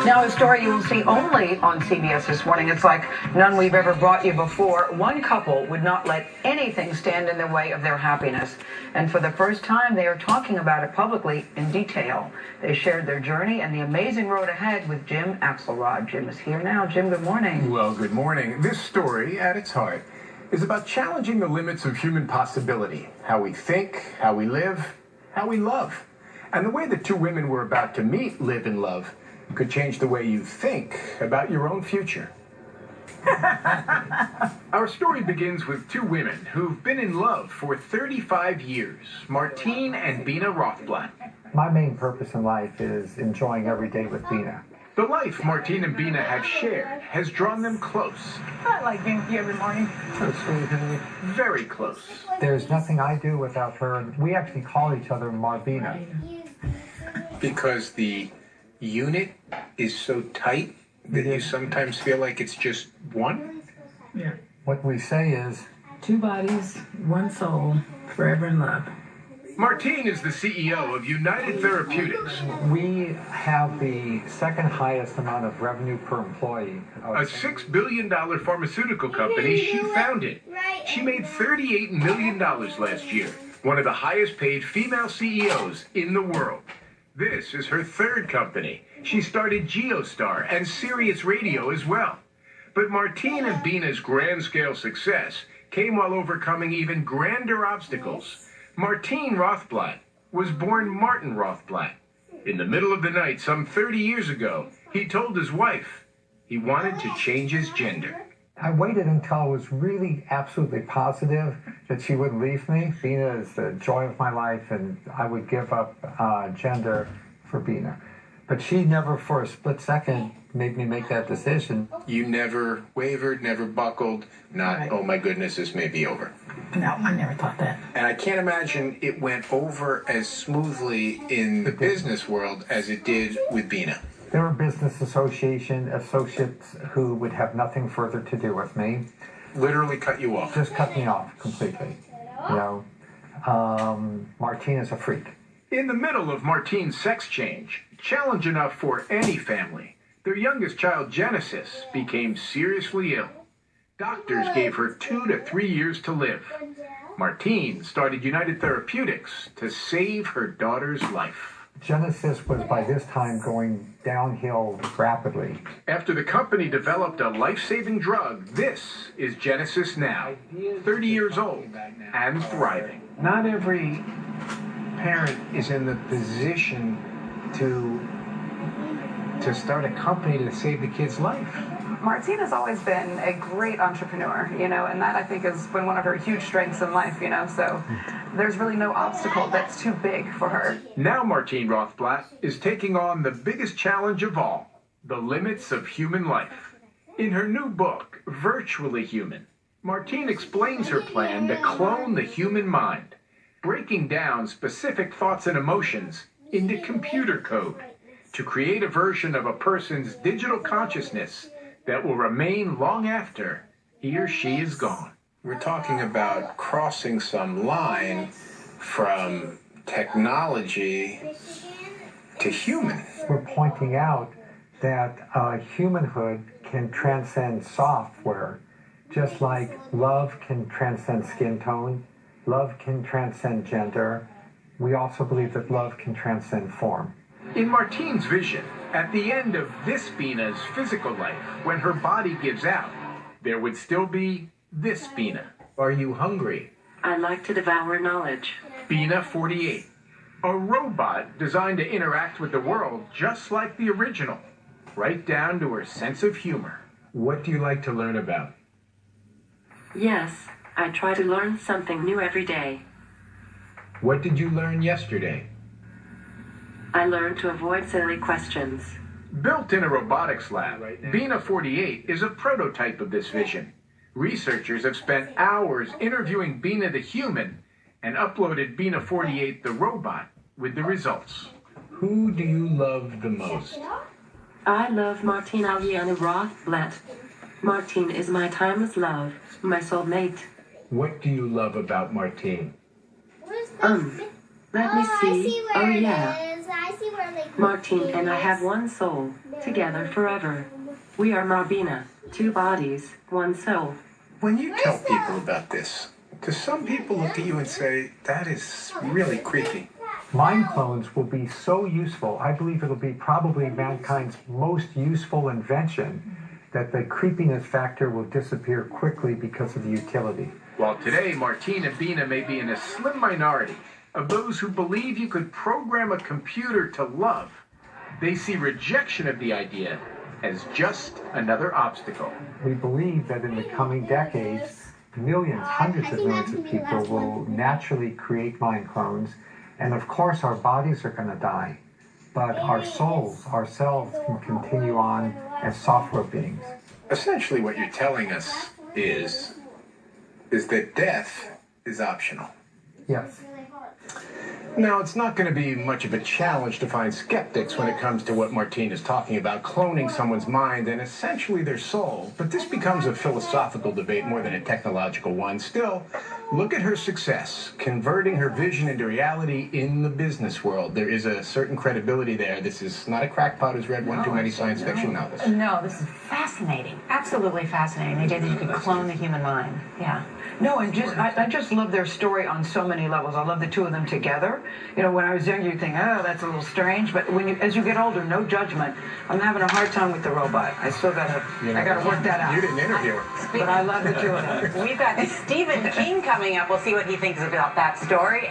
Now, a story you will see only on CBS this morning. It's like none we've ever brought you before. One couple would not let anything stand in the way of their happiness. And for the first time, they are talking about it publicly in detail. They shared their journey and the amazing road ahead with Jim Axelrod. Jim is here now. Jim, good morning. Well, good morning. This story, at its heart, is about challenging the limits of human possibility. How we think, how we live, how we love. And the way the two women we're about to meet live and love could change the way you think about your own future. Our story begins with two women who've been in love for 35 years, Martine and Bina Rothblatt. My main purpose in life is enjoying every day with Bina. The life Martine and Bina have shared has drawn them close. I like being here every morning. So sweet, honey. Very close. There's nothing I do without her. We actually call each other Marbina. Because the unit is so tight that you sometimes feel like it's just one? Yeah. What we say is, Two bodies, one soul, forever in love. Martine is the CEO of United Therapeutics, we have the second highest amount of revenue per employee. a $6 billion pharmaceutical company she founded. She made $38 million last year, one of the highest paid female CEOs in the world. This is her third company. She started Geostar and Sirius Radio as well. But Martine and Bina's grand scale success came while overcoming even grander obstacles. Martine Rothblatt was born Martin Rothblatt. In the middle of the night, some 30 years ago, he told his wife he wanted to change his gender. I waited until I was really absolutely positive that she wouldn't leave me. Bina is the joy of my life, and I would give up gender for Bina. But she never for a split second made me make that decision. You never wavered, never buckled, not, Right. oh my goodness, this may be over. No, I never thought that. And I can't imagine it went over as smoothly in the business world as it did with Bina. There were business associates who would have nothing further to do with me. Literally cut you off. Just cut me off completely. You know, Martine is a freak. In the middle of Martine's sex change, challenge enough for any family, their youngest child, Genesis, became seriously ill. Doctors gave her 2 to 3 years to live. Martine started United Therapeutics to save her daughter's life. Genesis was by this time going downhill rapidly. After the company developed a life-saving drug, this is Genesis now, 30 years old and thriving. Not every parent is in the position to start a company to save the kid's life. Martine has always been a great entrepreneur, and that I think has been one of her huge strengths in life, so there's really no obstacle that's too big for her. Now Martine Rothblatt is taking on the biggest challenge of all, the limits of human life. In her new book, Virtually Human, Martine explains her plan to clone the human mind, breaking down specific thoughts and emotions into computer code to create a version of a person's digital consciousness that will remain long after he or she is gone. We're talking about crossing some line from technology to human. We're pointing out that humanhood can transcend software, just like love can transcend skin tone, love can transcend gender. We also believe that love can transcend form. In Martine's vision, at the end of this Bina's physical life, when her body gives out, there would still be this Bina. Are you hungry? I like to devour knowledge. Bina 48, a robot designed to interact with the world just like the original, right down to her sense of humor. What do you like to learn about? Yes, I try to learn something new every day. What did you learn yesterday? I learn to avoid silly questions. Built in a robotics lab, Bina 48 is a prototype of this vision. Researchers have spent hours interviewing Bina the human and uploaded Bina 48 the robot with the results. Who do you love the most? I love Martine Aliana Rothblatt. Martine is my timeless love, my soulmate. What do you love about Martine? Let me see. Oh yeah, Martine and I have one soul, together forever. We are Marbina, two bodies, one soul. When you tell people about this, do some people look at you and say, that is really creepy? Mind clones will be so useful. I believe it'll be probably mankind's most useful invention, that the creepiness factor will disappear quickly because of the utility. While today, Martine and Bina may be in a slim minority of those who believe you could program a computer to love, they see rejection of the idea as just another obstacle. We believe that in the coming decades, millions, hundreds of millions of people will naturally create mind clones, and of course our bodies are going to die, but our souls, ourselves, can continue on as software beings. Essentially what you're telling us is that death is optional. Yes. Now, it's not going to be much of a challenge to find skeptics when it comes to what Martine is talking about, cloning someone's mind and essentially their soul. But this becomes a philosophical debate more than a technological one. Still, look at her success, converting her vision into reality in the business world. There is a certain credibility there. This is not a crackpot who's read one too many science fiction novels. No, this is fascinating. Absolutely fascinating. The idea that you could clone the human mind. Yeah. No, and I just love their story on so many levels. I love the two of them together. You know, when I was younger, you think, oh, that's a little strange. But as you get older, no judgment. I'm having a hard time with the robot. I gotta work that out. You didn't interview her. But I love the two of them. We've got Stephen King coming up. We'll see what he thinks about that story.